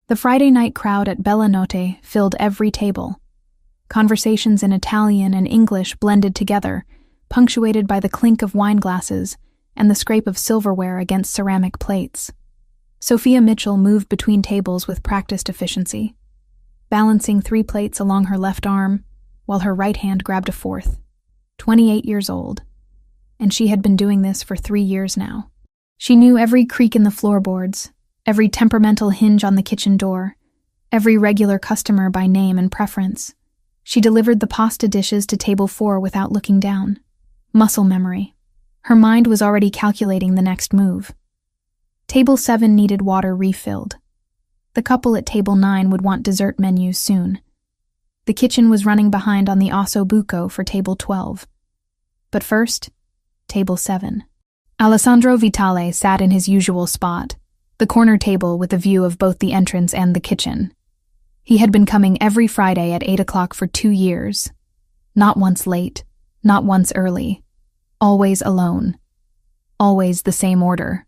The Friday night crowd at Bella Notte filled every table. Conversations in Italian and English blended together, punctuated by the clink of wine glasses and the scrape of silverware against ceramic plates. Sophia Mitchell moved between tables with practiced efficiency, balancing 3 plates along her left arm while her right hand grabbed a 4th. 28 years old, and she had been doing this for 3 years now. She knew every creak in the floorboards, every temperamental hinge on the kitchen door, every regular customer by name and preference. She delivered the pasta dishes to table 4 without looking down. Muscle memory. Her mind was already calculating the next move. Table 7 needed water refilled. The couple at table 9 would want dessert menus soon. The kitchen was running behind on the osso buco for table 12. But first, table 7. Alessandro Vitale sat in his usual spot, the corner table with a view of both the entrance and the kitchen. He had been coming every Friday at 8 o'clock for 2 years. Not once late, not once early. Always alone. Always the same order.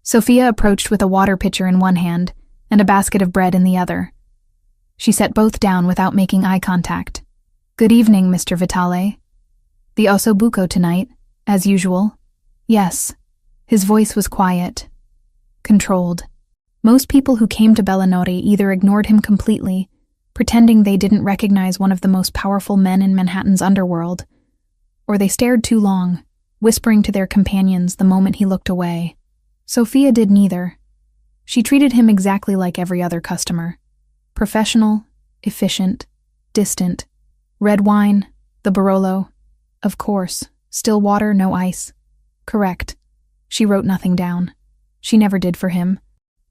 Sophia approached with a water pitcher in one hand and a basket of bread in the other. She set both down without making eye contact. "Good evening, Mr. Vitale. The osso buco tonight, as usual?" "Yes." His voice was quiet, controlled. Most people who came to Bella Notte either ignored him completely, pretending they didn't recognize one of the most powerful men in Manhattan's underworld, or they stared too long, whispering to their companions the moment he looked away. Sophia did neither. She treated him exactly like every other customer. Professional, efficient, distant. Red wine, the Barolo. Of course, still water, no ice. Correct. She wrote nothing down. She never did for him.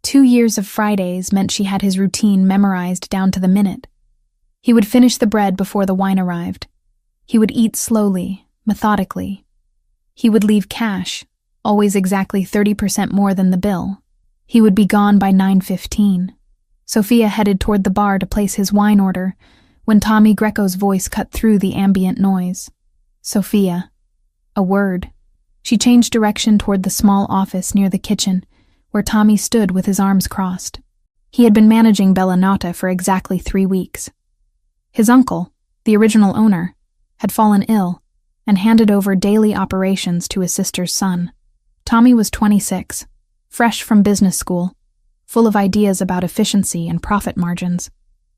2 years of Fridays meant she had his routine memorized down to the minute. He would finish the bread before the wine arrived. He would eat slowly, methodically. He would leave cash, always exactly 30% more than the bill. He would be gone by 9:15. Sophia headed toward the bar to place his wine order when Tommy Greco's voice cut through the ambient noise. "Sophia." A word. She changed direction toward the small office near the kitchen, where Tommy stood with his arms crossed. He had been managing Bella Notte for exactly 3 weeks. His uncle, the original owner, had fallen ill and handed over daily operations to his sister's son. Tommy was 26, fresh from business school, full of ideas about efficiency and profit margins.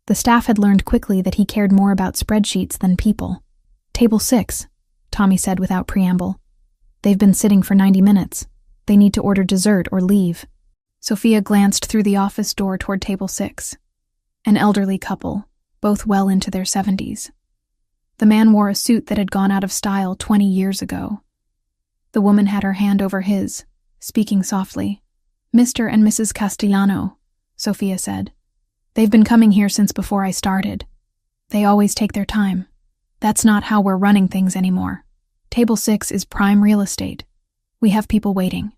The staff had learned quickly that he cared more about spreadsheets than people. "Table 6, Tommy said without preamble. "They've been sitting for 90 minutes. They need to order dessert or leave." Sophia glanced through the office door toward table 6. An elderly couple, both well into their 70s. The man wore a suit that had gone out of style 20 years ago. The woman had her hand over his, speaking softly. "Mr. and Mrs. Castellano," Sophia said. "They've been coming here since before I started. They always take their time. That's not how we're running things anymore. Table 6 is prime real estate. We have people waiting.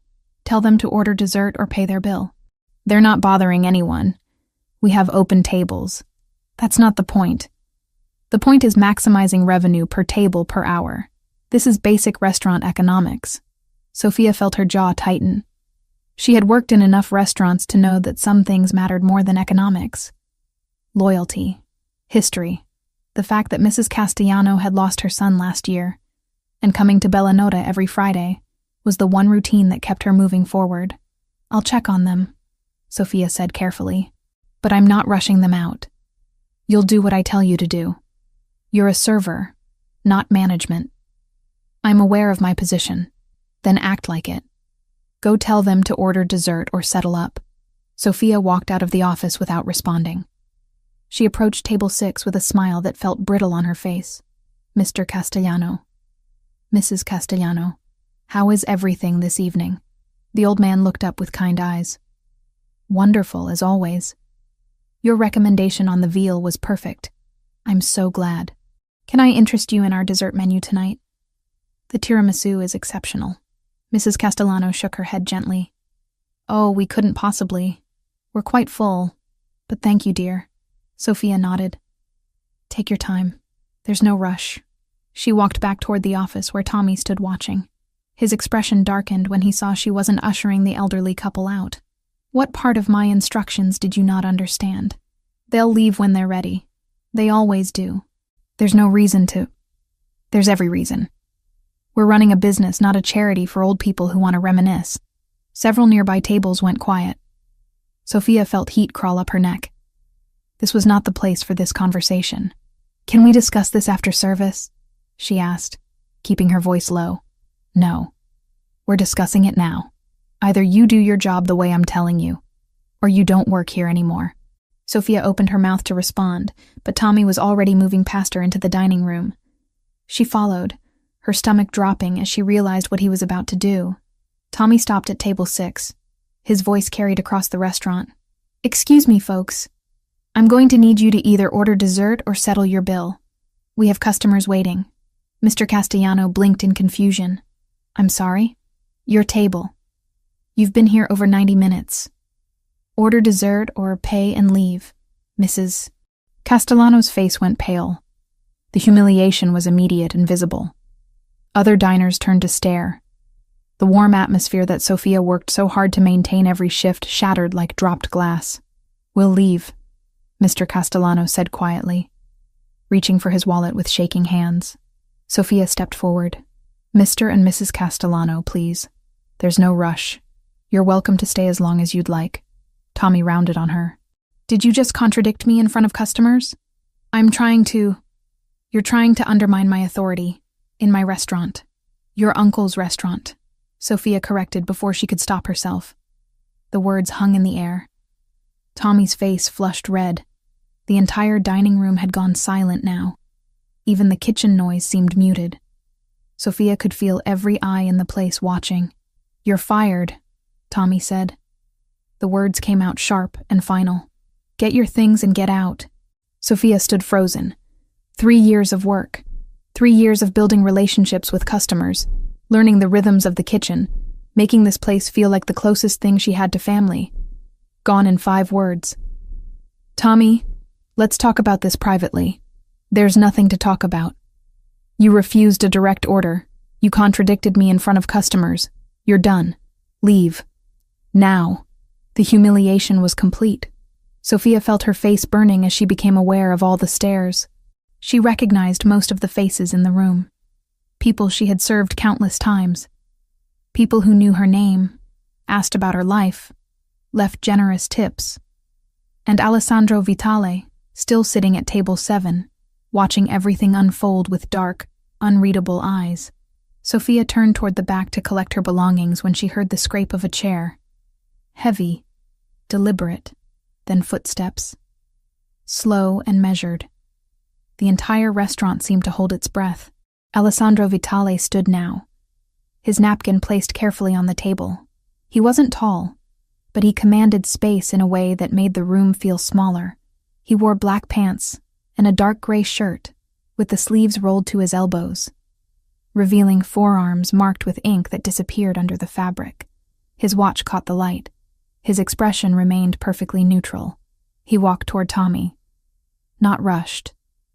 Tell them to order dessert or pay their bill. They're not bothering anyone. We have open tables. That's not the point. The point is maximizing revenue per table per hour. This is basic restaurant economics." Sophia felt her jaw tighten. She had worked in enough restaurants to know that some things mattered more than economics. Loyalty, history, the fact that Mrs. Castellano had lost her son last year, and coming to Bella Notte every Friday was the one routine that kept her moving forward. "I'll check on them," Sophia said carefully, "but I'm not rushing them out. You'll do what I tell you to do. You're a server, not management. I'm aware of my position. Then act like it. Go tell them to order dessert or settle up." Sophia walked out of the office without responding. She approached table 6 with a smile that felt brittle on her face. "Mr. Castellano. Mrs. Castellano. How is everything this evening?" The old man looked up with kind eyes. "Wonderful, as always. Your recommendation on the veal was perfect. I'm so glad. Can I interest you in our dessert menu tonight? The tiramisu is exceptional." Mrs. Castellano shook her head gently. "Oh, we couldn't possibly. We're quite full. But thank you, dear." Sophia nodded. "Take your time. There's no rush." She walked back toward the office where Tommy stood watching. His expression darkened when he saw she wasn't ushering the elderly couple out. What part of my instructions did you not understand? They'll leave when they're ready. They always do. There's no reason to. There's every reason. We're running a business, not a charity for old people who want to reminisce. Several nearby tables went quiet. Sophia felt heat crawl up her neck. This was not the place for this conversation. Can we discuss this after service? She asked, keeping her voice low. No. We're discussing it now. Either you do your job the way I'm telling you, or you don't work here anymore. Sophia opened her mouth to respond, but Tommy was already moving past her into the dining room. She followed, her stomach dropping as she realized what he was about to do. Tommy stopped at table 6. His voice carried across the restaurant. Excuse me, folks. I'm going to need you to either order dessert or settle your bill. We have customers waiting. Mr. Castellano blinked in confusion. I'm sorry? Your table. You've been here over 90 minutes. Order dessert or pay and leave, Mrs. Castellano's face went pale. The humiliation was immediate and visible. Other diners turned to stare. The warm atmosphere that Sophia worked so hard to maintain every shift shattered like dropped glass. We'll leave, Mr. Castellano said quietly, reaching for his wallet with shaking hands. Sophia stepped forward. Mr. and Mrs. Castellano, please. There's no rush. You're welcome to stay as long as you'd like. Tommy rounded on her. Did you just contradict me in front of customers? You're trying to undermine my authority. In my restaurant. Your uncle's restaurant, Sophia corrected before she could stop herself. The words hung in the air. Tommy's face flushed red. The entire dining room had gone silent now. Even the kitchen noise seemed muted. Sophia could feel every eye in the place watching. You're fired, Tommy said. The words came out sharp and final. Get your things and get out. Sophia stood frozen. 3 years of work. 3 years of building relationships with customers, learning the rhythms of the kitchen, making this place feel like the closest thing she had to family. Gone in 5 words. Tommy, let's talk about this privately. There's nothing to talk about. You refused a direct order. You contradicted me in front of customers. You're done. Leave. Now. The humiliation was complete. Sophia felt her face burning as she became aware of all the stares. She recognized most of the faces in the room. People she had served countless times. People who knew her name, asked about her life, left generous tips. And Alessandro Vitale, still sitting at table 7, watching everything unfold with dark, unreadable eyes. Sophia turned toward the back to collect her belongings when she heard the scrape of a chair. Heavy, deliberate, then footsteps. Slow and measured. The entire restaurant seemed to hold its breath. Alessandro Vitale stood now, his napkin placed carefully on the table. He wasn't tall, but he commanded space in a way that made the room feel smaller. He wore black pants and a dark gray shirt, with the sleeves rolled to his elbows, revealing forearms marked with ink that disappeared under the fabric. His watch caught the light. His expression remained perfectly neutral. He walked toward Tommy. Not rushed.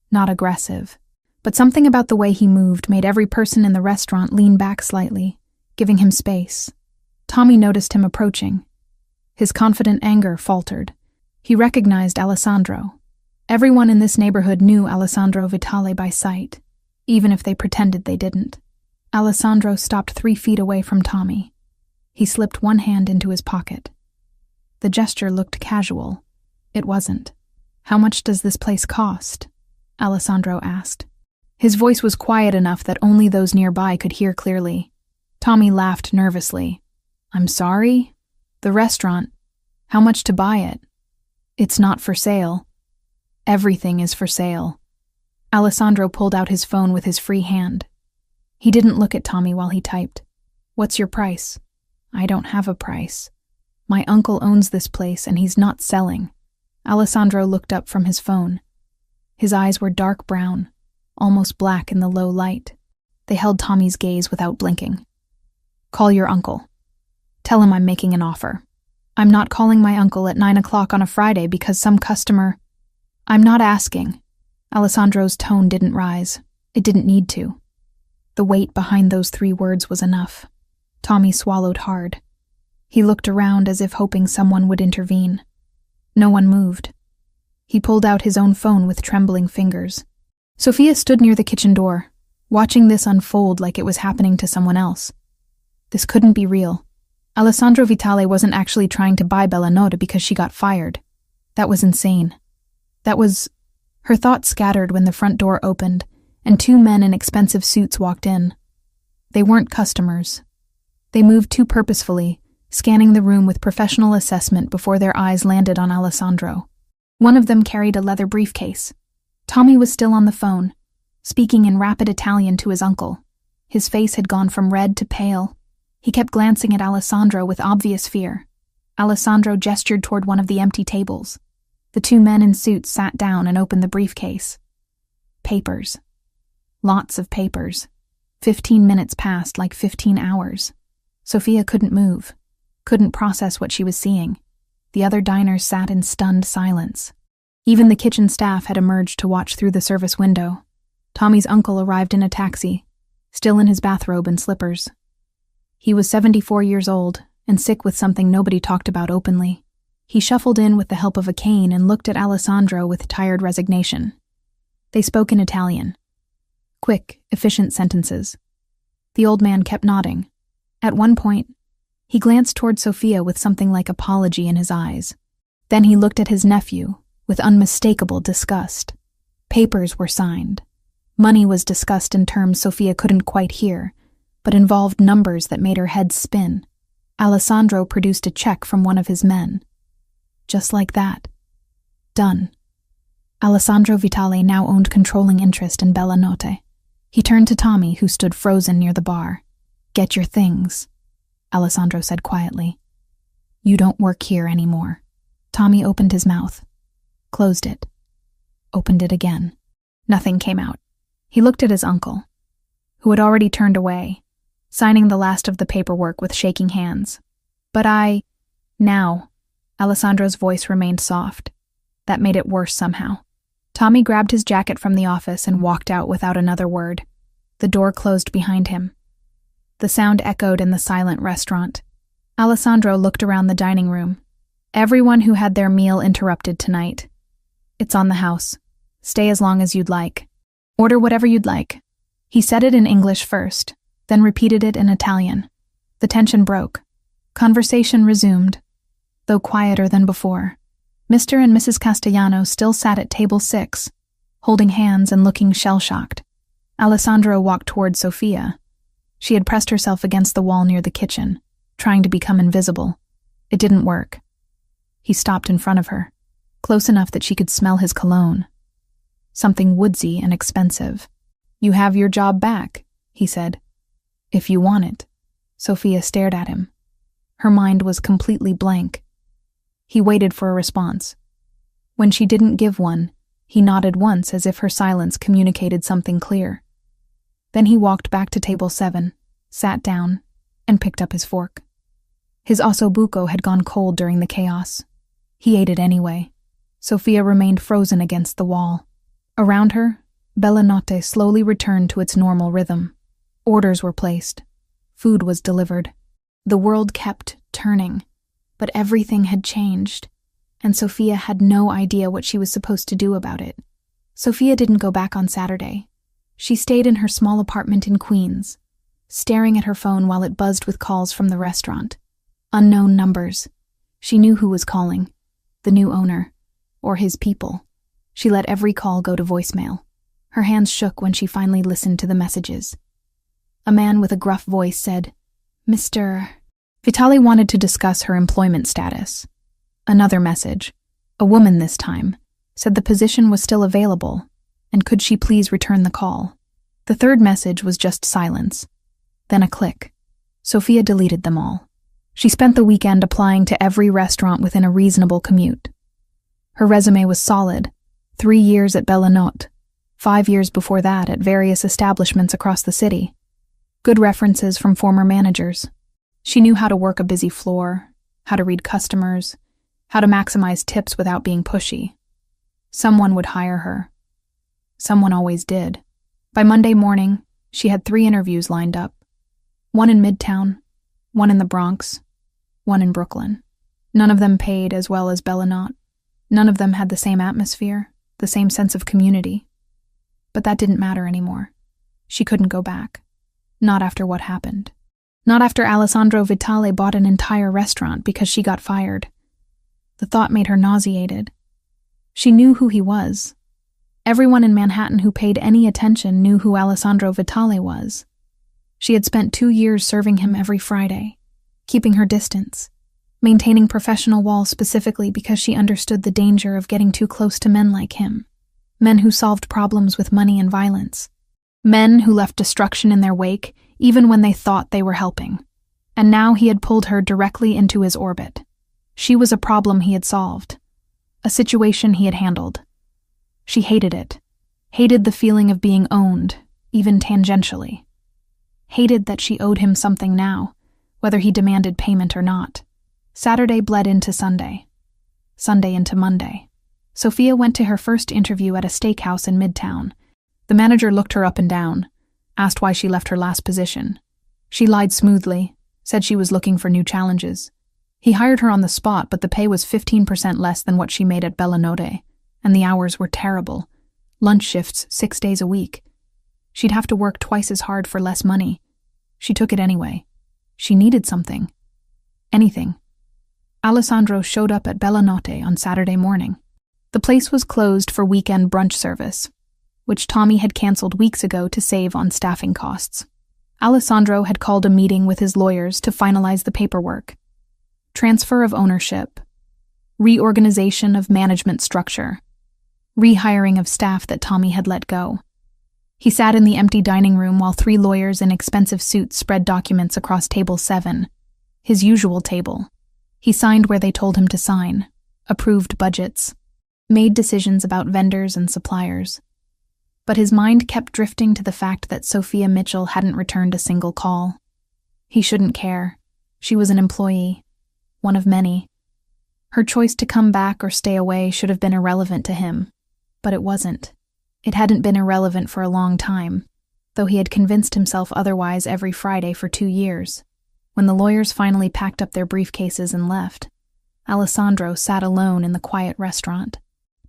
Not aggressive, but something about the way he moved made every person in the restaurant lean back slightly, giving him space. Tommy noticed him approaching. His confident anger faltered. He recognized Alessandro. Everyone in this neighborhood knew Alessandro Vitale by sight, even if they pretended they didn't. Alessandro stopped 3 feet away from Tommy. He slipped one hand into his pocket. The gesture looked casual. It wasn't. How much does this place cost? Alessandro asked. His voice was quiet enough that only those nearby could hear clearly. Tommy laughed nervously. I'm sorry? The restaurant. How much to buy it? It's not for sale. Everything is for sale. Alessandro pulled out his phone with his free hand. He didn't look at Tommy while he typed. What's your price? I don't have a price. My uncle owns this place and he's not selling. Alessandro looked up from his phone. His eyes were dark brown, almost black in the low light. They held Tommy's gaze without blinking. Call your uncle. Tell him I'm making an offer. I'm not calling my uncle at 9 o'clock on a Friday because some customer... I'm not asking. Alessandro's tone didn't rise. It didn't need to. The weight behind those 3 words was enough. Tommy swallowed hard. He looked around as if hoping someone would intervene. No one moved. He pulled out his own phone with trembling fingers. Sofia stood near the kitchen door, watching this unfold like it was happening to someone else. This couldn't be real. Alessandro Vitale wasn't actually trying to buy Bellanotte because she got fired. That was insane. Her thoughts scattered when the front door opened and two men in expensive suits walked in. They weren't customers. They moved too purposefully, scanning the room with professional assessment before their eyes landed on Alessandro. One of them carried a leather briefcase. Tommy was still on the phone, speaking in rapid Italian to his uncle. His face had gone from red to pale. He kept glancing at Alessandro with obvious fear. Alessandro gestured toward one of the empty tables. The two men in suits sat down and opened the briefcase. Papers. Lots of papers. 15 minutes passed like 15 hours. Sofia couldn't move, couldn't process what she was seeing. The other diners sat in stunned silence. Even the kitchen staff had emerged to watch through the service window. Tommy's uncle arrived in a taxi, still in his bathrobe and slippers. He was 74 years old and sick with something nobody talked about openly. He shuffled in with the help of a cane and looked at Alessandro with tired resignation. They spoke in Italian. Quick, efficient sentences. The old man kept nodding. At one point, he glanced toward Sofia with something like apology in his eyes. Then he looked at his nephew with unmistakable disgust. Papers were signed. Money was discussed in terms Sofia couldn't quite hear, but involved numbers that made her head spin. Alessandro produced a check from one of his men. Just like that. Done. Alessandro Vitale now owned controlling interest in Bellanotte. He turned to Tommy, who stood frozen near the bar. "Get your things," Alessandro said quietly. "You don't work here anymore." Tommy opened his mouth, closed it, opened it again. Nothing came out. He looked at his uncle, who had already turned away, signing the last of the paperwork with shaking hands. Now, Alessandro's voice remained soft. That made it worse somehow. Tommy grabbed his jacket from the office and walked out without another word. The door closed behind him. The sound echoed in the silent restaurant. Alessandro looked around the dining room. Everyone who had their meal interrupted tonight. "It's on the house. Stay as long as you'd like. Order whatever you'd like." He said it in English first, then repeated it in Italian. The tension broke. Conversation resumed, though quieter than before. Mr. and Mrs. Castellano still sat at table 6, holding hands and looking shell-shocked. Alessandro walked toward Sofia. She had pressed herself against the wall near the kitchen, trying to become invisible. It didn't work. He stopped in front of her, close enough that she could smell his cologne. Something woodsy and expensive. "You have your job back," he said. "If you want it." Sofia stared at him. Her mind was completely blank. He waited for a response. When she didn't give one, he nodded once as if her silence communicated something clear. Then he walked back to table 7, sat down, and picked up his fork. His ossobuco had gone cold during the chaos. He ate it anyway. Sofia remained frozen against the wall. Around her, Bellanotte slowly returned to its normal rhythm. Orders were placed. Food was delivered. The world kept turning, but everything had changed, and Sofia had no idea what she was supposed to do about it. Sofia didn't go back on Saturday. She stayed in her small apartment in Queens, staring at her phone while it buzzed with calls from the restaurant. Unknown numbers. She knew who was calling. The new owner, or his people. She let every call go to voicemail. Her hands shook when she finally listened to the messages. A man with a gruff voice said, "Mr." Vitale wanted to discuss her employment status. Another message, a woman this time, said the position was still available, and could she please return the call. The third message was just silence. Then a click. Sofia deleted them all. She spent the weekend applying to every restaurant within a reasonable commute. Her resume was solid. 3 years at Bellanotte, 5 years before that at various establishments across the city. Good references from former managers. She knew how to work a busy floor, how to read customers, how to maximize tips without being pushy. Someone would hire her. Someone always did. By Monday morning, she had 3 interviews lined up. One in Midtown, one in the Bronx, one in Brooklyn. None of them paid as well as Billionaire. None of them had the same atmosphere, the same sense of community. But that didn't matter anymore. She couldn't go back. Not after what happened. Not after Alessandro Vitale bought an entire restaurant because she got fired. The thought made her nauseated. She knew who he was. Everyone in Manhattan who paid any attention knew who Alessandro Vitale was. She had spent 2 years serving him every Friday, keeping her distance, maintaining professional walls specifically because she understood the danger of getting too close to men like him. Men who solved problems with money and violence. Men who left destruction in their wake even when they thought they were helping. And now he had pulled her directly into his orbit. She was a problem he had solved. A situation he had handled. She hated it. Hated the feeling of being owned, even tangentially. Hated that she owed him something now, whether he demanded payment or not. Saturday bled into Sunday. Sunday into Monday. Sophia went to her first interview at a steakhouse in Midtown. The manager looked her up and down, asked why she left her last position. She lied smoothly, said she was looking for new challenges. He hired her on the spot, but the pay was 15% less than what she made at Bellinote, and the hours were terrible. Lunch shifts 6 days a week. She'd have to work twice as hard for less money. She took it anyway. She needed something. Anything. Alessandro showed up at Bellinote on Saturday morning. The place was closed for weekend brunch service, which Tommy had canceled weeks ago to save on staffing costs. Alessandro had called a meeting with his lawyers to finalize the paperwork. Transfer of ownership. Reorganization of management structure. Rehiring of staff that Tommy had let go. He sat in the empty dining room while 3 lawyers in expensive suits spread documents across table 7, his usual table. He signed where they told him to sign, approved budgets, made decisions about vendors and suppliers. But his mind kept drifting to the fact that Sophia Mitchell hadn't returned a single call. He shouldn't care. She was an employee, one of many. Her choice to come back or stay away should have been irrelevant to him, but it wasn't. It hadn't been irrelevant for a long time, though he had convinced himself otherwise every Friday for 2 years. When the lawyers finally packed up their briefcases and left, Alessandro sat alone in the quiet restaurant.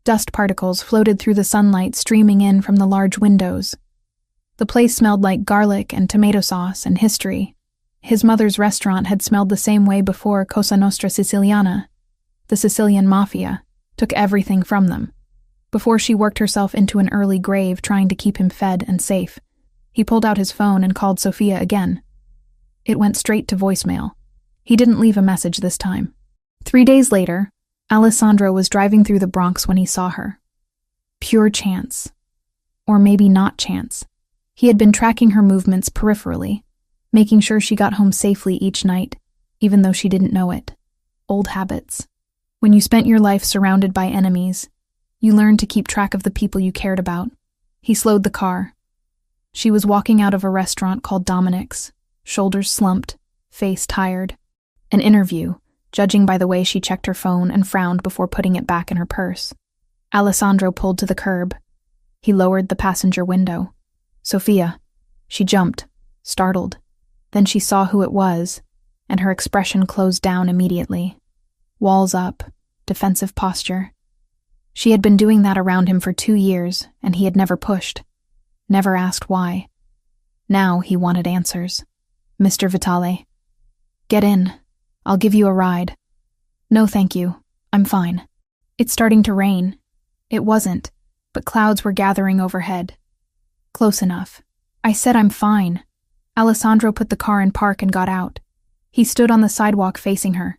Dust particles floated through the sunlight streaming in from the large windows. The place smelled like garlic and tomato sauce and history. His mother's restaurant had smelled the same way before Cosa Nostra Siciliana. The Sicilian mafia took everything from them. Before she worked herself into an early grave trying to keep him fed and safe, he pulled out his phone and called Sophia again. It went straight to voicemail. He didn't leave a message this time. 3 days later, Alessandro was driving through the Bronx when he saw her. Pure chance. Or maybe not chance. He had been tracking her movements peripherally, making sure she got home safely each night, even though she didn't know it. Old habits. When you spent your life surrounded by enemies, you learned to keep track of the people you cared about. He slowed the car. She was walking out of a restaurant called Dominic's, shoulders slumped, face tired. An interview, judging by the way she checked her phone and frowned before putting it back in her purse. Alessandro pulled to the curb. He lowered the passenger window. Sophia. She jumped, startled. Then she saw who it was, and her expression closed down immediately. Walls up, defensive posture. She had been doing that around him for 2 years, and he had never pushed, never asked why. Now he wanted answers. Mr. Vitale. Get in. I'll give you a ride. No, thank you. I'm fine. It's starting to rain. It wasn't, but clouds were gathering overhead. Close enough. I said I'm fine. Alessandro put the car in park and got out. He stood on the sidewalk facing her.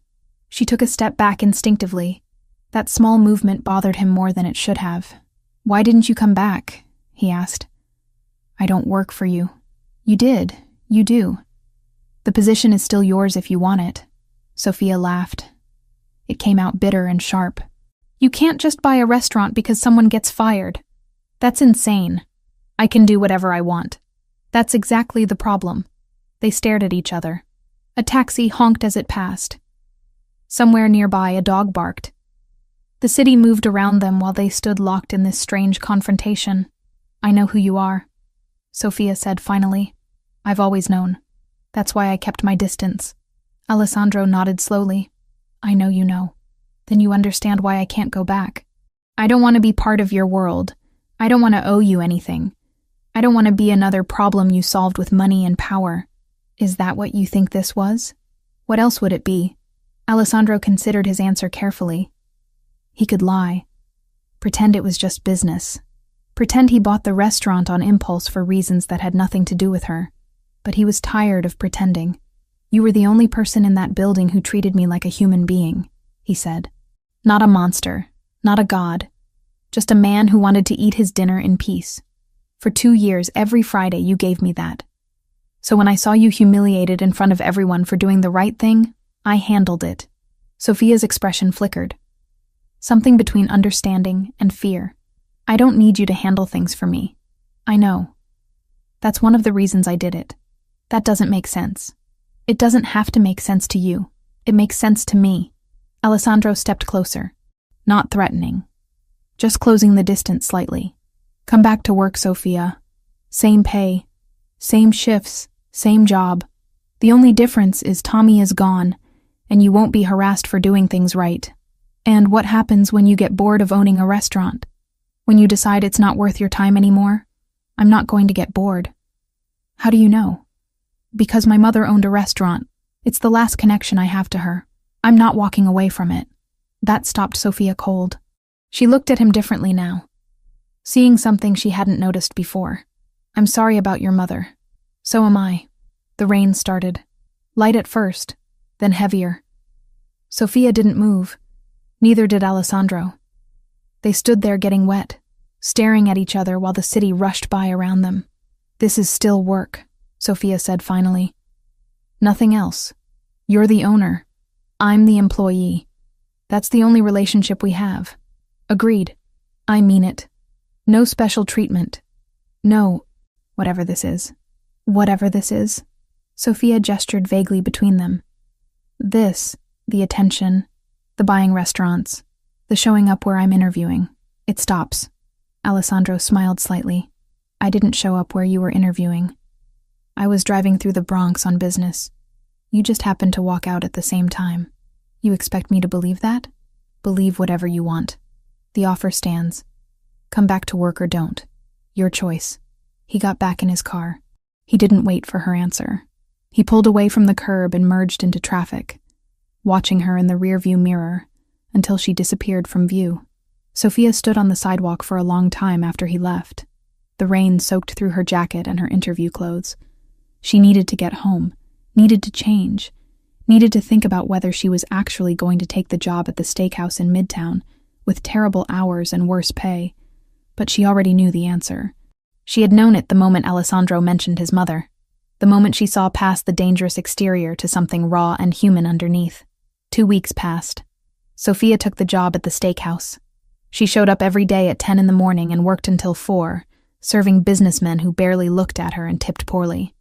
She took a step back instinctively. That small movement bothered him more than it should have. Why didn't you come back? He asked. I don't work for you. You did. You do. The position is still yours if you want it. Sophia laughed. It came out bitter and sharp. You can't just buy a restaurant because someone gets fired. That's insane. I can do whatever I want. That's exactly the problem. They stared at each other. A taxi honked as it passed. Somewhere nearby, a dog barked. The city moved around them while they stood locked in this strange confrontation. I know who you are, Sophia said finally. I've always known. That's why I kept my distance. Alessandro nodded slowly. I know you know. Then you understand why I can't go back. I don't want to be part of your world. I don't want to owe you anything. I don't want to be another problem you solved with money and power. Is that what you think this was? What else would it be? Alessandro considered his answer carefully. He could lie. Pretend it was just business. Pretend he bought the restaurant on impulse for reasons that had nothing to do with her. But he was tired of pretending. You were the only person in that building who treated me like a human being, he said. Not a monster, not a god. Just a man who wanted to eat his dinner in peace. For 2 years, every Friday, you gave me that. So when I saw you humiliated in front of everyone for doing the right thing, I handled it. Sophia's expression flickered. Something between understanding and fear. I don't need you to handle things for me. I know. That's one of the reasons I did it. That doesn't make sense. It doesn't have to make sense to you. It makes sense to me. Alessandro stepped closer. Not threatening. Just closing the distance slightly. Come back to work, Sophia. Same pay. Same shifts. Same job. The only difference is Tommy is gone, and you won't be harassed for doing things right. And what happens when you get bored of owning a restaurant? When you decide it's not worth your time anymore? I'm not going to get bored. How do you know? Because my mother owned a restaurant. It's the last connection I have to her. I'm not walking away from it. That stopped Sophia cold. She looked at him differently now, seeing something she hadn't noticed before. I'm sorry about your mother. So am I. The rain started. Light at first, then heavier. Sophia didn't move. Neither did Alessandro. They stood there getting wet, staring at each other while the city rushed by around them. This is still work, Sophia said finally. Nothing else. You're the owner. I'm the employee. That's the only relationship we have. Agreed. I mean it. No special treatment. No, whatever this is. Whatever this is. Sophia gestured vaguely between them. This, the attention, the buying restaurants, the showing up where I'm interviewing. It stops. Alessandro smiled slightly. I didn't show up where you were interviewing. I was driving through the Bronx on business. You just happened to walk out at the same time. You expect me to believe that? Believe whatever you want. The offer stands. Come back to work or don't. Your choice. He got back in his car. He didn't wait for her answer. He pulled away from the curb and merged into traffic, watching her in the rearview mirror until she disappeared from view. Sophia stood on the sidewalk for a long time after he left. The rain soaked through her jacket and her interview clothes. She needed to get home, needed to change, needed to think about whether she was actually going to take the job at the steakhouse in Midtown, with terrible hours and worse pay. But she already knew the answer. She had known it the moment Alessandro mentioned his mother, the moment she saw past the dangerous exterior to something raw and human underneath. 2 weeks passed. Sophia took the job at the steakhouse. She showed up every day at 10 in the morning and worked until 4, serving businessmen who barely looked at her and tipped poorly.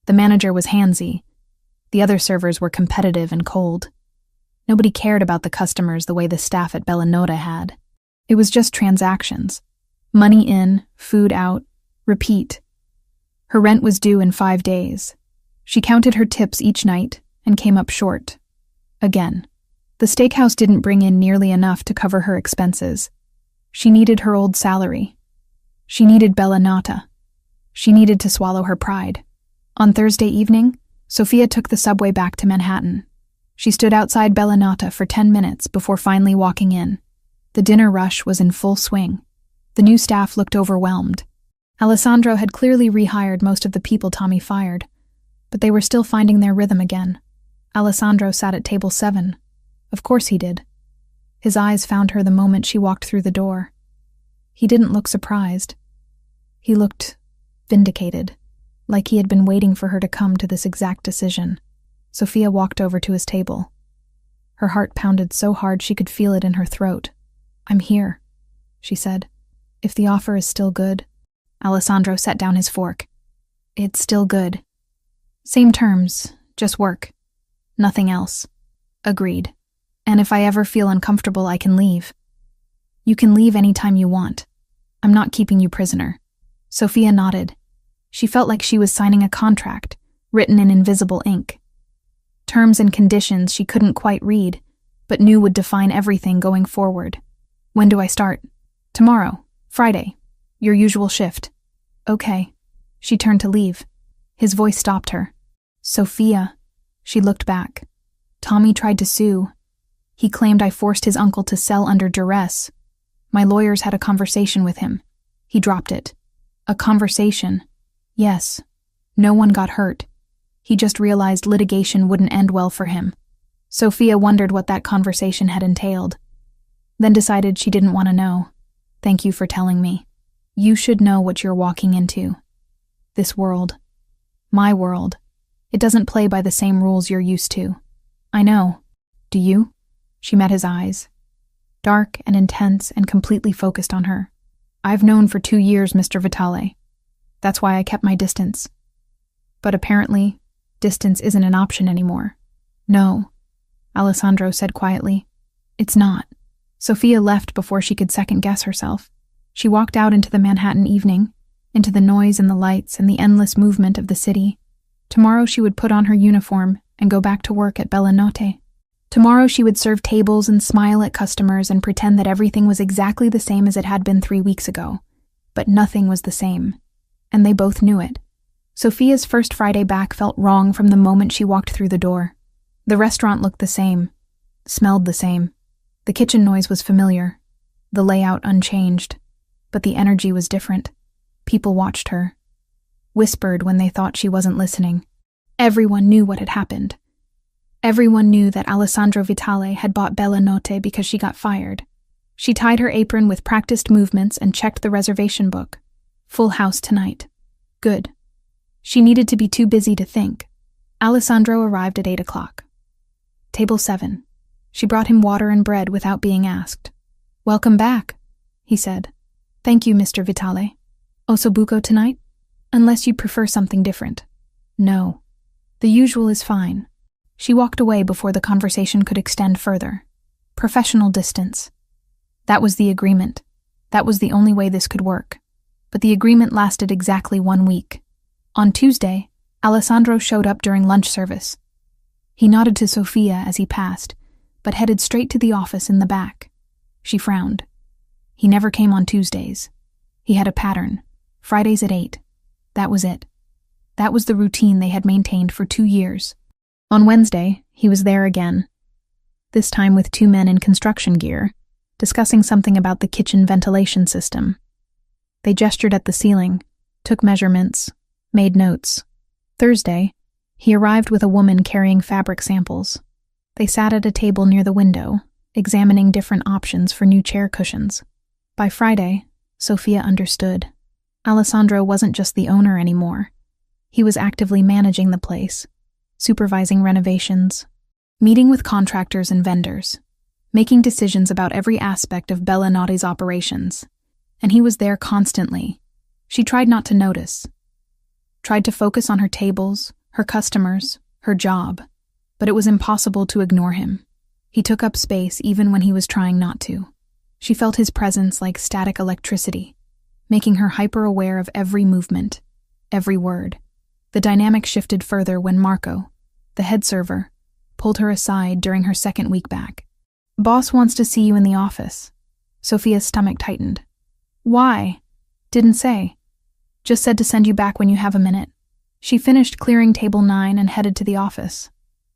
The manager was handsy. The other servers were competitive and cold. Nobody cared about the customers the way the staff at Billionaire had. It was just transactions. Money in, food out, repeat. Her rent was due in 5 days. She counted her tips each night and came up short. Again. The steakhouse didn't bring in nearly enough to cover her expenses. She needed her old salary. She needed Bellinotta. She needed to swallow her pride. On Thursday evening, Sophia took the subway back to Manhattan. She stood outside Bellinotta for 10 minutes before finally walking in. The dinner rush was in full swing. The new staff looked overwhelmed. Alessandro had clearly rehired most of the people Tommy fired, but they were still finding their rhythm again. Alessandro sat at table 7. Of course he did. His eyes found her the moment she walked through the door. He didn't look surprised. He looked vindicated, like he had been waiting for her to come to this exact decision. Sophia walked over to his table. Her heart pounded so hard she could feel it in her throat. I'm here, she said. If the offer is still good. Alessandro set down his fork. It's still good. Same terms, just work. Nothing else. Agreed. And if I ever feel uncomfortable, I can leave. You can leave anytime you want. I'm not keeping you prisoner. Sophia nodded. She felt like she was signing a contract, written in invisible ink. terms and conditions she couldn't quite read, but knew would define everything going forward. When do I start? Tomorrow, Friday. Your usual shift. Okay. She turned to leave. His voice stopped her. Sophia. She looked back. Tommy tried to sue. He claimed I forced his uncle to sell under duress. My lawyers had a conversation with him. He dropped it. A conversation. Yes. No one got hurt. He just realized litigation wouldn't end well for him. Sophia wondered what that conversation had entailed, then decided she didn't want to know. Thank you for telling me. You should know what you're walking into. This world. My world. It doesn't play by the same rules you're used to. I know. Do you? She met his eyes. Dark and intense and completely focused on her. I've known for 2 years, Mr. Vitale. That's why I kept my distance. But apparently, distance isn't an option anymore. No, Alessandro said quietly. It's not. Sophia left before she could second-guess herself. She walked out into the Manhattan evening, into the noise and the lights and the endless movement of the city. Tomorrow she would put on her uniform and go back to work at Bellinote. Tomorrow she would serve tables and smile at customers and pretend that everything was exactly the same as it had been 3 weeks ago. But nothing was the same, and they both knew it. Sophia's first Friday back felt wrong from the moment she walked through the door. The restaurant looked the same, smelled the same. The kitchen noise was familiar, the layout unchanged, but the energy was different. People watched her, whispered when they thought she wasn't listening. Everyone knew what had happened. Everyone knew that Alessandro Vitale had bought Bellinote because she got fired. She tied her apron with practiced movements and checked the reservation book. Full house tonight. Good. She needed to be too busy to think. Alessandro arrived at 8 o'clock. Table 7. She brought him water and bread without being asked. Welcome back, he said. Thank you, Mr. Vitale. Ossobuco tonight? Unless you prefer something different. No. The usual is fine. She walked away before the conversation could extend further. Professional distance. That was the agreement. That was the only way this could work. But the agreement lasted exactly 1 week. On Tuesday, Alessandro showed up during lunch service. He nodded to Sophia as he passed, but headed straight to the office in the back. She frowned. He never came on Tuesdays. He had a pattern. Fridays at 8. That was it. That was the routine they had maintained for 2 years. On Wednesday, he was there again. This time with 2 men in construction gear, discussing something about the kitchen ventilation system. They gestured at the ceiling, took measurements, made notes. Thursday, he arrived with a woman carrying fabric samples. They sat at a table near the window, examining different options for new chair cushions. By Friday, Sophia understood. Alessandro wasn't just the owner anymore. He was actively managing the place, supervising renovations, meeting with contractors and vendors, making decisions about every aspect of Bellinote's operations. And he was there constantly. She tried not to notice. Tried to focus on her tables, her customers, her job, but it was impossible to ignore him. He took up space even when he was trying not to. She felt his presence like static electricity, making her hyper-aware of every movement, every word. The dynamic shifted further when Marco, the head server, pulled her aside during her second week back. Boss wants to see you in the office. Sophia's stomach tightened. Why? Didn't say. Just said to send you back when you have a minute. She finished clearing table 9 and headed to the office.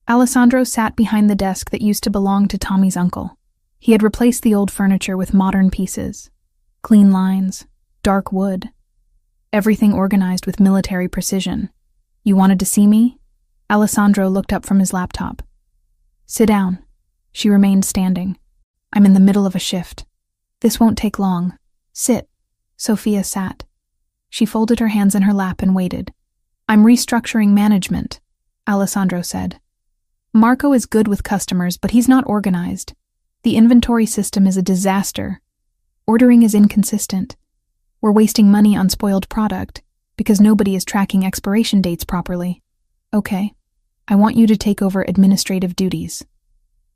Alessandro sat behind the desk that used to belong to Tommy's uncle. He had replaced the old furniture with modern pieces. Clean lines, dark wood. Everything organized with military precision. You wanted to see me? Alessandro looked up from his laptop. Sit down. She remained standing. I'm in the middle of a shift. This won't take long. Sit. Sophia sat. She folded her hands in her lap and waited. I'm restructuring management, Alessandro said. Marco is good with customers, but he's not organized. The inventory system is a disaster. Ordering is inconsistent. We're wasting money on spoiled product because nobody is tracking expiration dates properly. Okay. I want you to take over administrative duties.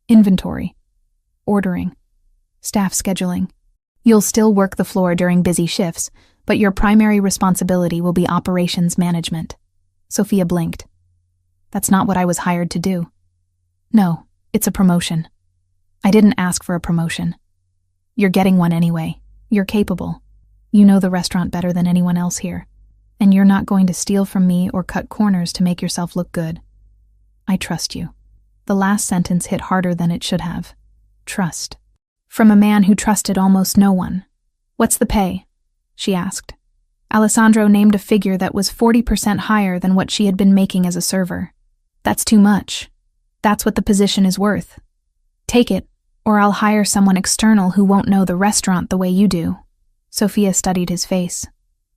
Inventory. Ordering. Staff scheduling. You'll still work the floor during busy shifts, but your primary responsibility will be operations management. Sophia blinked. That's not what I was hired to do. No, it's a promotion. I didn't ask for a promotion. You're getting one anyway. You're capable. You know the restaurant better than anyone else here. And you're not going to steal from me or cut corners to make yourself look good. I trust you. The last sentence hit harder than it should have. Trust. From a man who trusted almost no one. What's the pay? She asked. Alessandro named a figure that was 40% higher than what she had been making as a server. That's too much. That's what the position is worth. Take it, or I'll hire someone external who won't know the restaurant the way you do. Sophia studied his face.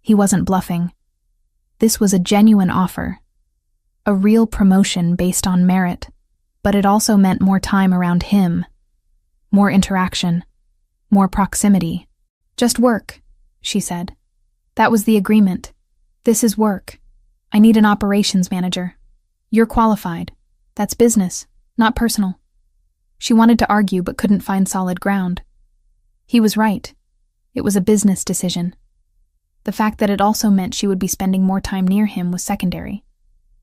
He wasn't bluffing. This was a genuine offer. A real promotion based on merit, but it also meant more time around him. More interaction. More proximity. Just work, she said. That was the agreement. This is work. I need an operations manager. You're qualified. That's business, not personal. She wanted to argue but couldn't find solid ground. He was right. It was a business decision. The fact that it also meant she would be spending more time near him was secondary.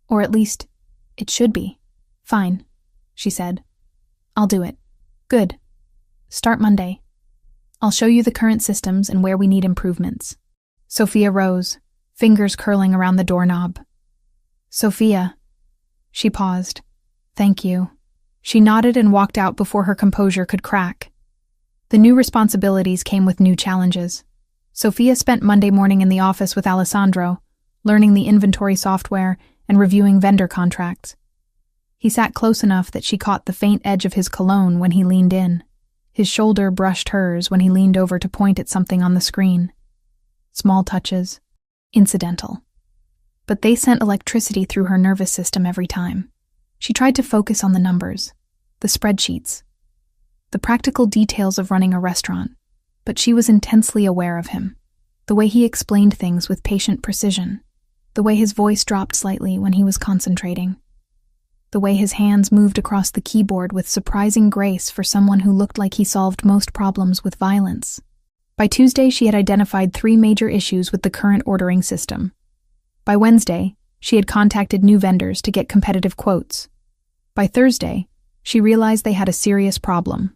Or at least, it should be. Fine, she said. I'll do it. Good. Start Monday. I'll show you the current systems and where we need improvements. Sophia rose, fingers curling around the doorknob. Sophia. She paused. Thank you. She nodded and walked out before her composure could crack. The new responsibilities came with new challenges. Sophia spent Monday morning in the office with Alessandro, learning the inventory software and reviewing vendor contracts. He sat close enough that she caught the faint edge of his cologne when he leaned in. His shoulder brushed hers when he leaned over to point at something on the screen. Small touches. Incidental. But they sent electricity through her nervous system every time. She tried to focus on the numbers, the spreadsheets, the practical details of running a restaurant, but she was intensely aware of him, the way he explained things with patient precision, the way his voice dropped slightly when he was concentrating, the way his hands moved across the keyboard with surprising grace for someone who looked like he solved most problems with violence. By Tuesday, she had identified 3 major issues with the current ordering system. By Wednesday, she had contacted new vendors to get competitive quotes. By Thursday, she realized they had a serious problem.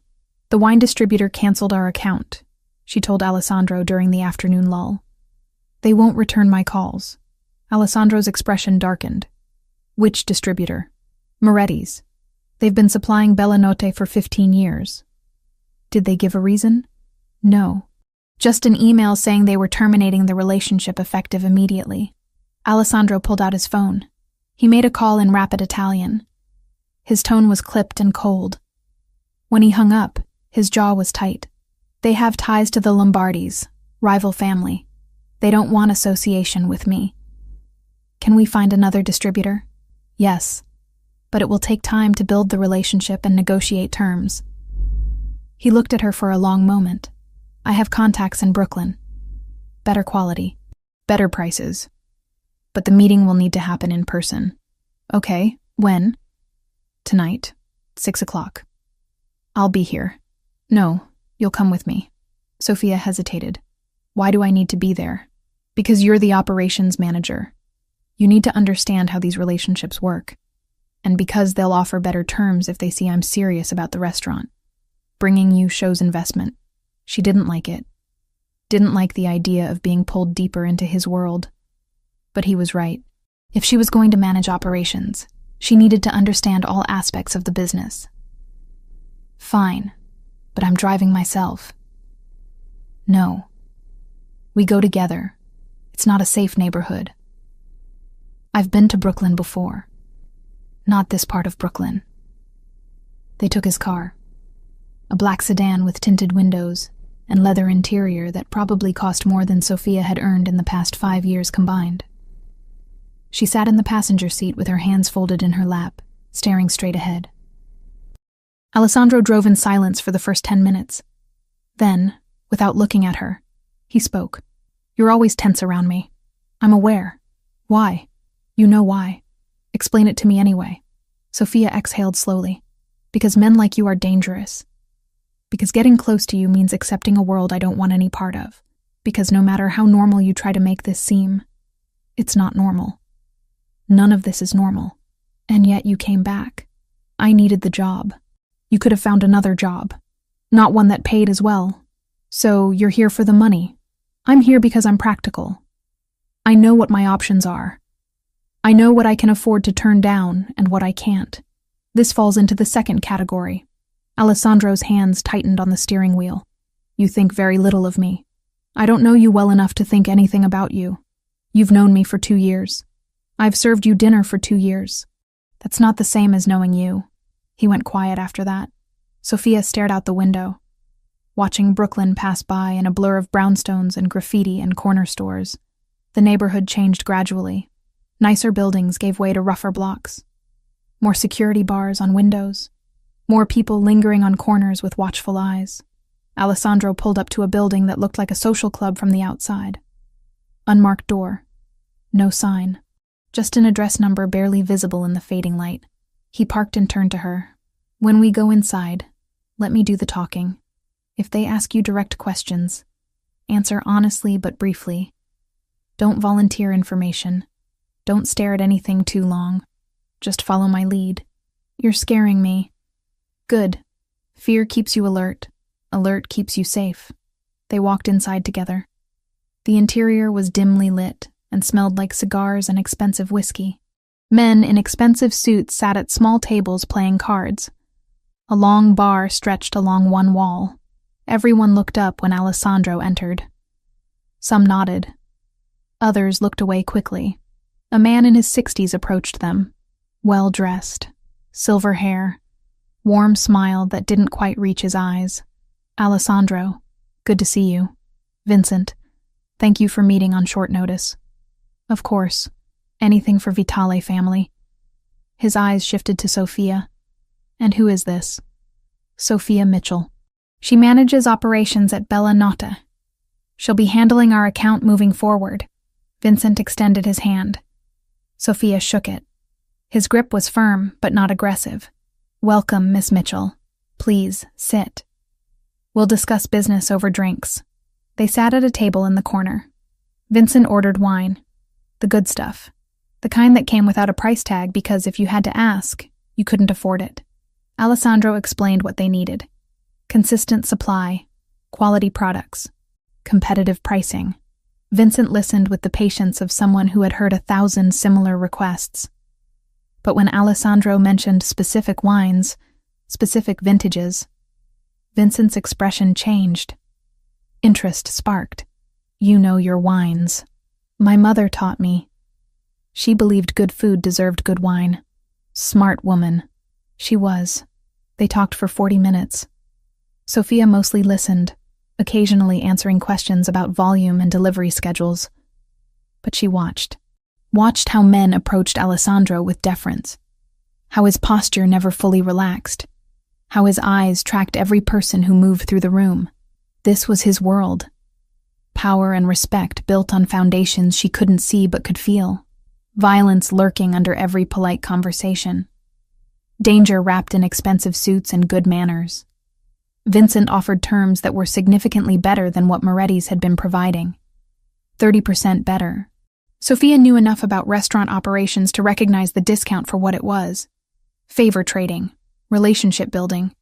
The wine distributor canceled our account, she told Alessandro during the afternoon lull. They won't return my calls. Alessandro's expression darkened. Which distributor? Moretti's. They've been supplying Bellanotte for 15 years. Did they give a reason? No. Just an email saying they were terminating the relationship effective immediately. Alessandro pulled out his phone. He made a call in rapid Italian. His tone was clipped and cold. When he hung up, his jaw was tight. They have ties to the Lombardis, rival family. They don't want association with me. Can we find another distributor? Yes, but it will take time to build the relationship and negotiate terms. He looked at her for a long moment. I have contacts in Brooklyn. Better quality, better prices. But the meeting will need to happen in person. Okay, when? Tonight, 6 o'clock. I'll be here. No, you'll come with me. Sophia hesitated. Why do I need to be there? Because you're the operations manager. You need to understand how these relationships work. And because they'll offer better terms if they see I'm serious about the restaurant. Bringing you shows investment. She didn't like it. Didn't like the idea of being pulled deeper into his world. But he was right. If she was going to manage operations, she needed to understand all aspects of the business. Fine, but I'm driving myself. No. We go together. It's not a safe neighborhood. I've been to Brooklyn before. Not this part of Brooklyn. They took his car. A black sedan with tinted windows and leather interior that probably cost more than Sophia had earned in the past 5 years combined. She sat in the passenger seat with her hands folded in her lap, staring straight ahead. Alessandro drove in silence for the first 10 minutes. Then, without looking at her, he spoke. You're always tense around me. I'm aware. Why? You know why. Explain it to me anyway. Sophia exhaled slowly. Because men like you are dangerous. Because getting close to you means accepting a world I don't want any part of. Because no matter how normal you try to make this seem, it's not normal. None of this is normal. And yet you came back. I needed the job. You could have found another job, not one that paid as well. So you're here for the money. I'm here because I'm practical. I know what my options are. I know what I can afford to turn down and what I can't. This falls into the second category. Alessandro's hands tightened on the steering wheel. You think very little of me. I don't know you well enough to think anything about you. You've known me for 2 years. I've served you dinner for 2 years. That's not the same as knowing you. He went quiet after that. Sophia stared out the window, watching Brooklyn pass by in a blur of brownstones and graffiti and corner stores. The neighborhood changed gradually. Nicer buildings gave way to rougher blocks. More security bars on windows. More people lingering on corners with watchful eyes. Alessandro pulled up to a building that looked like a social club from the outside. Unmarked door. No sign. Just an address number barely visible in the fading light. He parked and turned to her. When we go inside, let me do the talking. If they ask you direct questions, answer honestly but briefly. Don't volunteer information. Don't stare at anything too long. Just follow my lead. You're scaring me. Good. Fear keeps you alert. Alert keeps you safe. They walked inside together. The interior was dimly lit and smelled like cigars and expensive whiskey. Men in expensive suits sat at small tables playing cards. A long bar stretched along one wall. Everyone looked up when Alessandro entered. Some nodded. Others looked away quickly. A man in his 60s approached them, well-dressed, silver hair, warm smile that didn't quite reach his eyes. Alessandro, good to see you. Vincent, thank you for meeting on short notice. Of course, anything for Vitale family. His eyes shifted to Sophia. And who is this? Sophia Mitchell. She manages operations at Billionaire. She'll be handling our account moving forward. Vincent extended his hand. Sophia shook it. His grip was firm, but not aggressive. Welcome, Miss Mitchell. Please, sit. We'll discuss business over drinks. They sat at a table in the corner. Vincent ordered wine. The good stuff. The kind that came without a price tag because if you had to ask, you couldn't afford it. Alessandro explained what they needed. Consistent supply, quality products, competitive pricing. Vincent listened with the patience of someone who had heard 1,000 similar requests. But when Alessandro mentioned specific wines, specific vintages, Vincent's expression changed. Interest sparked. You know your wines. My mother taught me. She believed good food deserved good wine. Smart woman. She was. They talked for 40 minutes. Sophia mostly listened, occasionally answering questions about volume and delivery schedules. But she watched how men approached Alessandro with deference, how his posture never fully relaxed, how his eyes tracked every person who moved through the room. This was his world. Power and respect built on foundations she couldn't see but could feel. Violence lurking under every polite conversation. Danger wrapped in expensive suits and good manners. Vincent offered terms that were significantly better than what Moretti's had been providing. 30% better. Sophia knew enough about restaurant operations to recognize the discount for what it was. Favor trading, relationship building,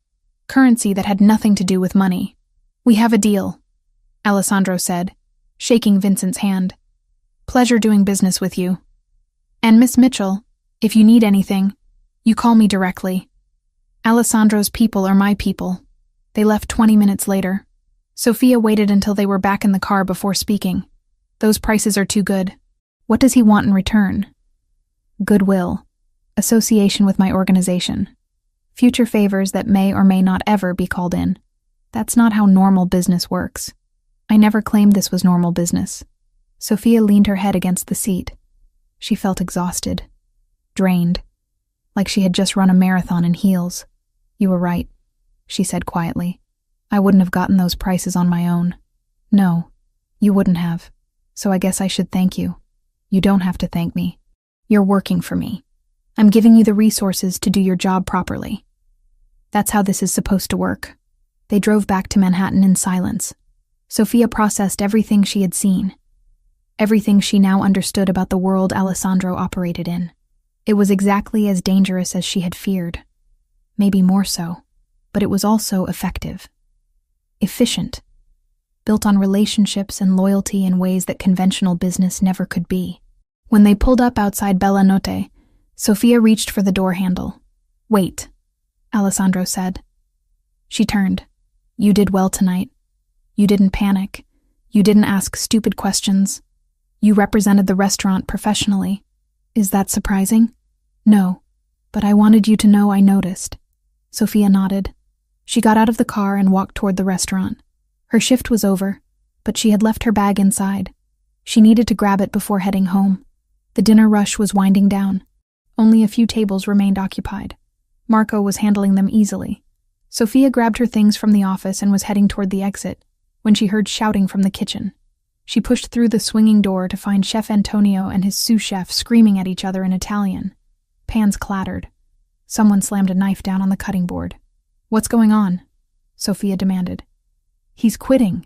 currency that had nothing to do with money. We have a deal, Alessandro said, shaking Vincent's hand. Pleasure doing business with you. And Miss Mitchell, if you need anything, you call me directly. Alessandro's people are my people. They left 20 minutes later. Sophia waited until they were back in the car before speaking. Those prices are too good. What does he want in return? Goodwill. Association with my organization. Future favors that may or may not ever be called in. That's not how normal business works. I never claimed this was normal business. Sophia leaned her head against the seat. She felt exhausted. Drained. Like she had just run a marathon in heels. You were right, she said quietly. I wouldn't have gotten those prices on my own. No, you wouldn't have. So I guess I should thank you. You don't have to thank me. You're working for me. I'm giving you the resources to do your job properly. That's how this is supposed to work. They drove back to Manhattan in silence. Sophia processed everything she had seen. Everything she now understood about the world Alessandro operated in. It was exactly as dangerous as she had feared. maybe more so, but it was also effective. Efficient. Built on relationships and loyalty in ways that conventional business never could be. When they pulled up outside Bellanotte, Sophia reached for the door handle. "Wait," Alessandro said. She turned. "You did well tonight. You didn't panic. You didn't ask stupid questions. You represented the restaurant professionally. Is that surprising?" "No, but I wanted you to know I noticed." Sophia nodded. She got out of the car and walked toward the restaurant. Her shift was over, but she had left her bag inside. She needed to grab it before heading home. The dinner rush was winding down. Only a few tables remained occupied. Marco was handling them easily. Sophia grabbed her things from the office and was heading toward the exit when she heard shouting from the kitchen. She pushed through the swinging door to find Chef Antonio and his sous chef screaming at each other in Italian. Pans clattered. Someone slammed a knife down on the cutting board. "What's going on?" Sophia demanded. "He's quitting."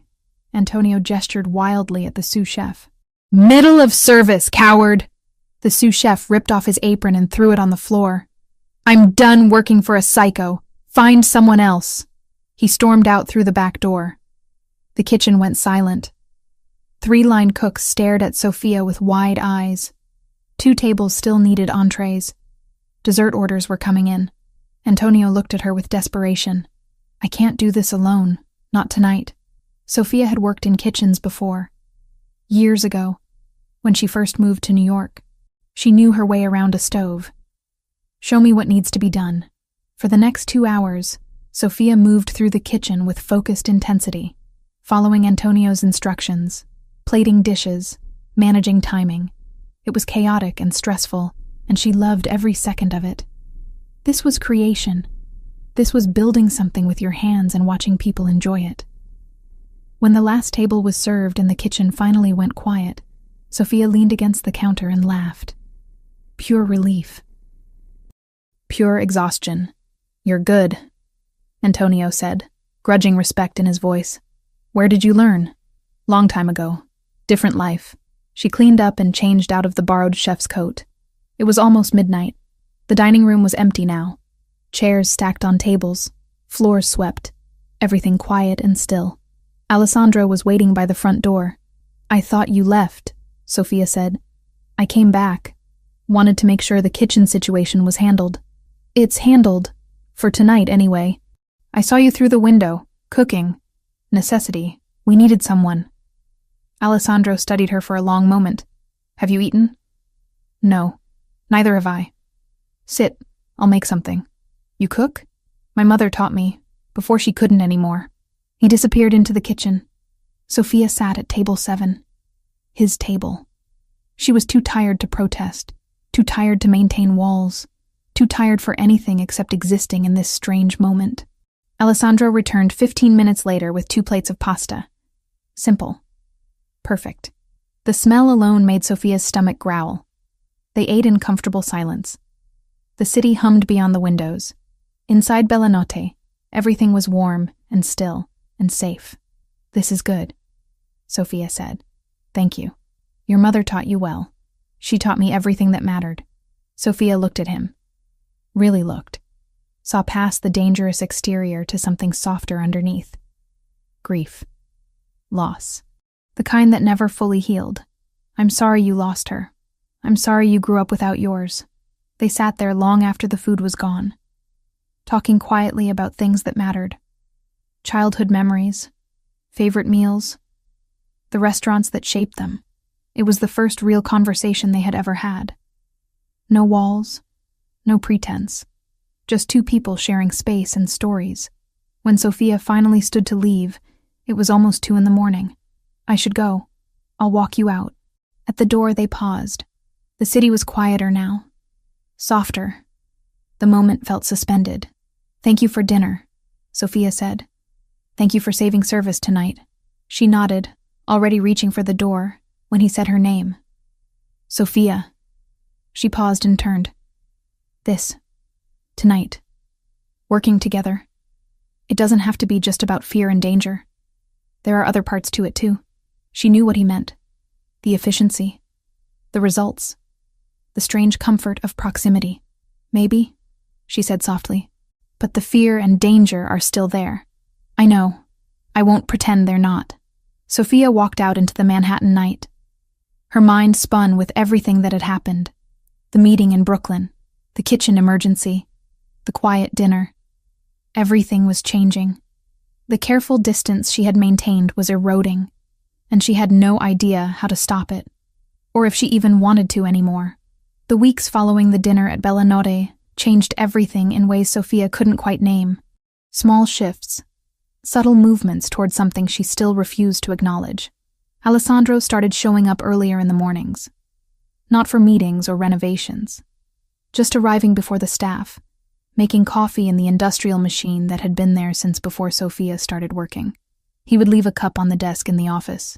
Antonio gestured wildly at the sous chef. "Middle of service, coward!" The sous chef ripped off his apron and threw it on the floor. "I'm done working for a psycho. Find someone else." He stormed out through the back door. The kitchen went silent. 3 line cooks stared at Sophia with wide eyes. 2 tables still needed entrees. Dessert orders were coming in. Antonio looked at her with desperation. "I can't do this alone. Not tonight." Sophia had worked in kitchens before. Years ago, when she first moved to New York. She knew her way around a stove. "Show me what needs to be done." For the next 2 hours, Sophia moved through the kitchen with focused intensity, following Antonio's instructions, plating dishes, managing timing. It was chaotic and stressful, and she loved every second of it. This was creation. This was building something with your hands and watching people enjoy it. When the last table was served and the kitchen finally went quiet, Sophia leaned against the counter and laughed. Pure relief. Pure exhaustion. "You're good," Antonio said, grudging respect in his voice. "Where did you learn?" "Long time ago. Different life." She cleaned up and changed out of the borrowed chef's coat. It was almost midnight. The dining room was empty now. Chairs stacked on tables, floors swept, everything quiet and still. Alessandro was waiting by the front door. "I thought you left," Sophia said. "I came back. Wanted to make sure the kitchen situation was handled." "It's handled. For tonight, anyway. I saw you through the window, cooking. Necessity. We needed someone." Alessandro studied her for a long moment. "Have you eaten?" "No. Neither have I." "Sit. I'll make something." "You cook?" "My mother taught me, before she couldn't anymore." He disappeared into the kitchen. Sophia sat at table 7. His table. She was too tired to protest, too tired to maintain walls, too tired for anything except existing in this strange moment. Alessandro returned 15 minutes later with 2 plates of pasta. Simple. Perfect. The smell alone made Sophia's stomach growl. They ate in comfortable silence. The city hummed beyond the windows. Inside Bellanotte, everything was warm and still and safe. "This is good," Sophia said. "Thank you. Your mother taught you well. She taught me everything that mattered." Sophia looked at him. Really looked. Saw past the dangerous exterior to something softer underneath. Grief. Loss. The kind that never fully healed. "I'm sorry you lost her. I'm sorry you grew up without yours." They sat there long after the food was gone, talking quietly about things that mattered. Childhood memories, favorite meals, the restaurants that shaped them. It was the first real conversation they had ever had. No walls, no pretense, just 2 people sharing space and stories. When Sophia finally stood to leave, it was almost 2 a.m. "I should go. I'll walk you out." At the door they paused. The city was quieter now. Softer. The moment felt suspended. "Thank you for dinner," Sophia said. "Thank you for saving service tonight." She nodded, already reaching for the door, when he said her name. "Sophia." She paused and turned. "This. Tonight. Working together. It doesn't have to be just about fear and danger. There are other parts to it too." She knew what he meant. The efficiency. The results. The strange comfort of proximity. "Maybe," she said softly. but the fear and danger are still there. I know. I won't pretend they're not. Sophia walked out into the Manhattan night. Her mind spun with everything that had happened. The meeting in Brooklyn, the kitchen emergency, the quiet dinner. Everything was changing. The careful distance she had maintained was eroding, and she had no idea how to stop it, or if she even wanted to anymore. The weeks following the dinner at Billionaire changed everything in ways Sophia couldn't quite name. Small shifts, subtle movements toward something she still refused to acknowledge. Alessandro started showing up earlier in the mornings. Not for meetings or renovations. Just arriving before the staff, making coffee in the industrial machine that had been there since before Sophia started working. He would leave a cup on the desk in the office.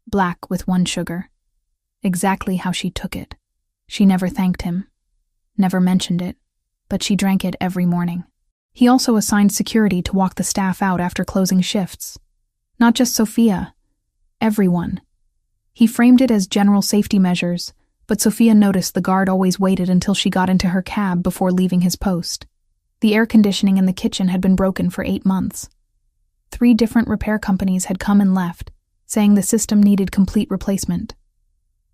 Black with 1 sugar. Exactly how she took it. She never thanked him. Never mentioned it. But she drank it every morning. He also assigned security to walk the staff out after closing shifts. Not just Sophia. Everyone. He framed it as general safety measures, but Sophia noticed the guard always waited until she got into her cab before leaving his post. The air conditioning in the kitchen had been broken for 8 months. 3 different repair companies had come and left, saying the system needed complete replacement.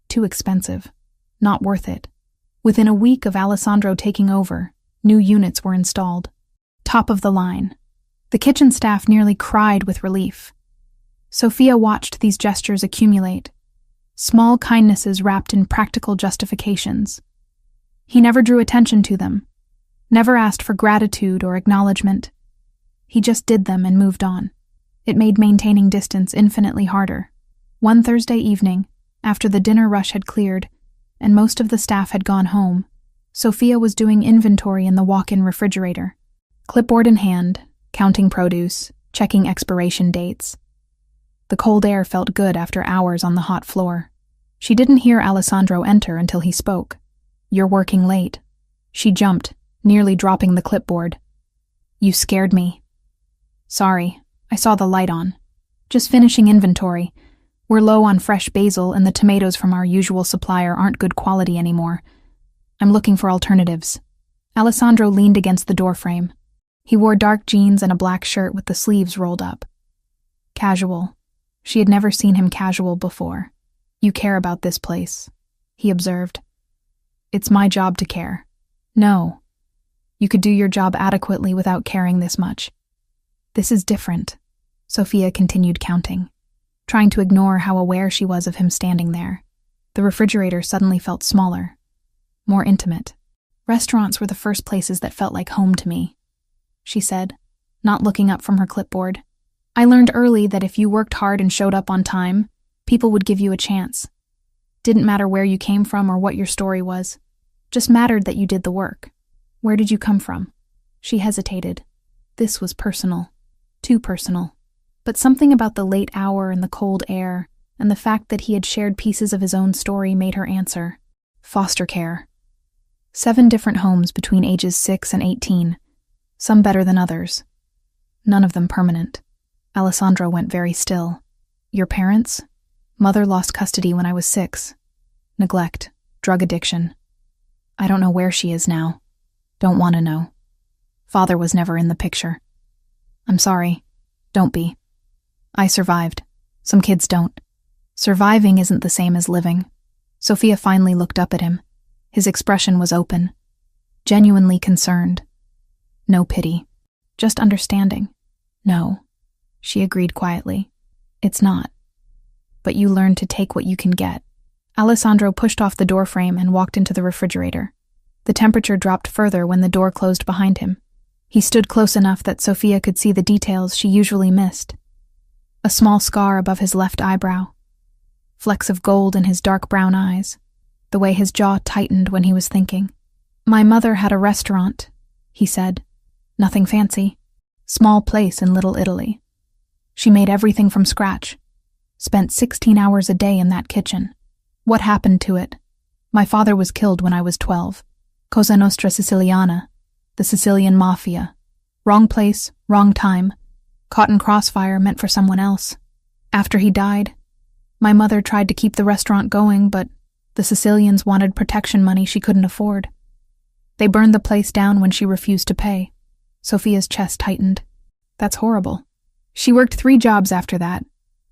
Too expensive. Not worth it. Within a week of Alessandro taking over, new units were installed. Top of the line. The kitchen staff nearly cried with relief. Sophia watched these gestures accumulate. Small kindnesses wrapped in practical justifications. He never drew attention to them, never asked for gratitude or acknowledgement. He just did them and moved on. It made maintaining distance infinitely harder. One Thursday evening, after the dinner rush had cleared and most of the staff had gone home, Sophia was doing inventory in the walk-in refrigerator. Clipboard in hand, counting produce, checking expiration dates. The cold air felt good after hours on the hot floor. She didn't hear Alessandro enter until he spoke. "You're working late." She jumped, nearly dropping the clipboard. "You scared me." "Sorry, I saw the light on. Just finishing inventory. We're low on fresh basil and the tomatoes from our usual supplier aren't good quality anymore. I'm looking for alternatives." Alessandro leaned against the doorframe. He wore dark jeans and a black shirt with the sleeves rolled up. Casual. She had never seen him casual before. "You care about this place," he observed. "It's my job to care." "No. You could do your job adequately without caring this much." "This is different," Sophia continued counting, trying to ignore how aware she was of him standing there. The refrigerator suddenly felt smaller, more intimate. "Restaurants were the first places that felt like home to me," she said, not looking up from her clipboard. "I learned early that if you worked hard and showed up on time, people would give you a chance. Didn't matter where you came from or what your story was. Just mattered that you did the work." "Where did you come from?" She hesitated. This was personal. Too personal. But something about the late hour and the cold air, and the fact that he had shared pieces of his own story made her answer. "Foster care. 7 different homes between ages 6 and 18. Some better than others. None of them permanent." Alessandro went very still. "Your parents?" "Mother lost custody when I was 6. Neglect. Drug addiction. I don't know where she is now. Don't want to know. Father was never in the picture." "I'm sorry. Don't be. I survived. Some kids don't." "Surviving isn't the same as living." Sophia finally looked up at him. His expression was open. Genuinely concerned. No pity. Just understanding. "No," she agreed quietly. "It's not. But you learn to take what you can get." Alessandro pushed off the doorframe and walked into the refrigerator. The temperature dropped further when the door closed behind him. He stood close enough that Sophia could see the details she usually missed. A small scar above his left eyebrow. Flecks of gold in his dark brown eyes. The way his jaw tightened when he was thinking. "My mother had a restaurant," he said. "Nothing fancy. Small place in Little Italy. She made everything from scratch. Spent 16 hours a day in that kitchen. What happened to it? My father was killed when I was 12. Cosa Nostra Siciliana. The Sicilian Mafia. Wrong place, wrong time. Caught in crossfire meant for someone else. After he died, my mother tried to keep the restaurant going, but the Sicilians wanted protection money she couldn't afford. They burned the place down when she refused to pay. Sophia's chest tightened. That's horrible. She worked 3 jobs after that.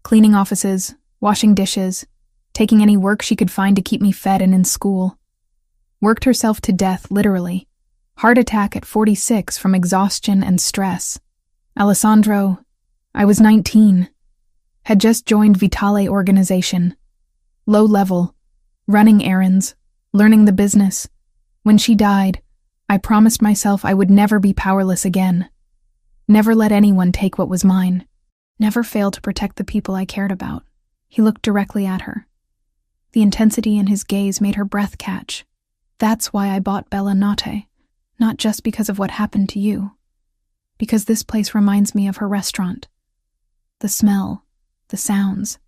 Cleaning offices, washing dishes, taking any work she could find to keep me fed and in school. Worked herself to death, literally. Heart attack at 46 from exhaustion and stress. Alessandro, I was 19. Had just joined Vitale organization. Low level, running errands, learning the business. When she died, I promised myself I would never be powerless again. Never let anyone take what was mine. Never fail to protect the people I cared about. He looked directly at her. The intensity in his gaze made her breath catch. That's why I bought Billionaire, not just because of what happened to you. Because this place reminds me of her restaurant. The smell, the sounds,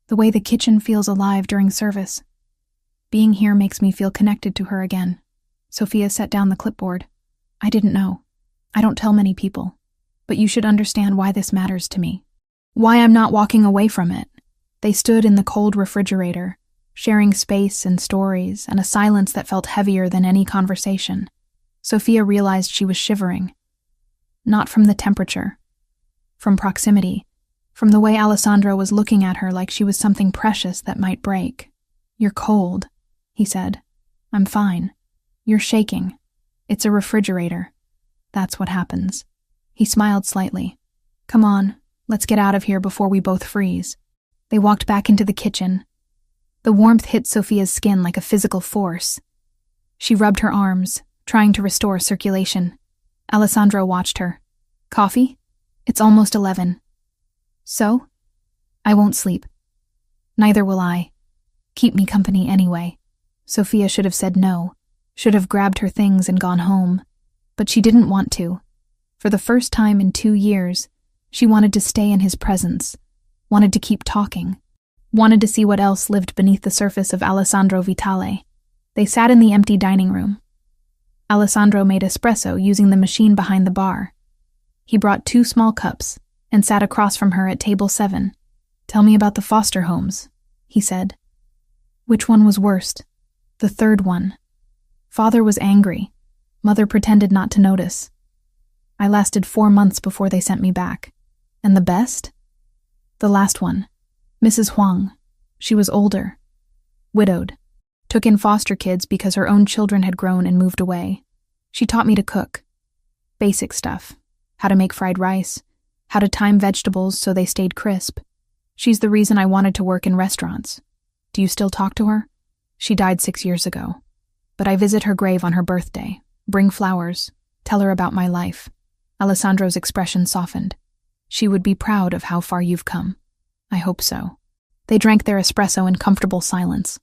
the way the kitchen feels alive during service. Being here makes me feel connected to her again. Sophia set down the clipboard. I didn't know. I don't tell many people. But you should understand why this matters to me. Why I'm not walking away from it. They stood in the cold refrigerator, sharing space and stories and a silence that felt heavier than any conversation. Sophia realized she was shivering. Not from the temperature. From proximity. From the way Alessandro was looking at her like she was something precious that might break. You're cold, he said. I'm fine. You're shaking. It's a refrigerator. That's what happens. He smiled slightly. Come on, let's get out of here before we both freeze. They walked back into the kitchen. The warmth hit Sophia's skin like a physical force. She rubbed her arms, trying to restore circulation. Alessandro watched her. Coffee? It's almost 11. So? I won't sleep. Neither will I. Keep me company anyway. Sophia should have said no, should have grabbed her things and gone home. But she didn't want to. For the first time in 2 years, she wanted to stay in his presence, wanted to keep talking, wanted to see what else lived beneath the surface of Alessandro Vitale. They sat in the empty dining room. Alessandro made espresso using the machine behind the bar. He brought 2 small cups and sat across from her at table 7. Tell me about the foster homes, he said. Which one was worst? The 3rd one. Father was angry. Mother pretended not to notice. I lasted 4 months before they sent me back. And the best? The last one. Mrs. Huang. She was older. Widowed. Took in foster kids because her own children had grown and moved away. She taught me to cook. Basic stuff. How to make fried rice. How to time vegetables so they stayed crisp. She's the reason I wanted to work in restaurants. Do you still talk to her? She died 6 years ago. But I visit her grave on her birthday. Bring flowers. Tell her about my life. Alessandro's expression softened. She would be proud of how far you've come. I hope so. They drank their espresso in comfortable silence.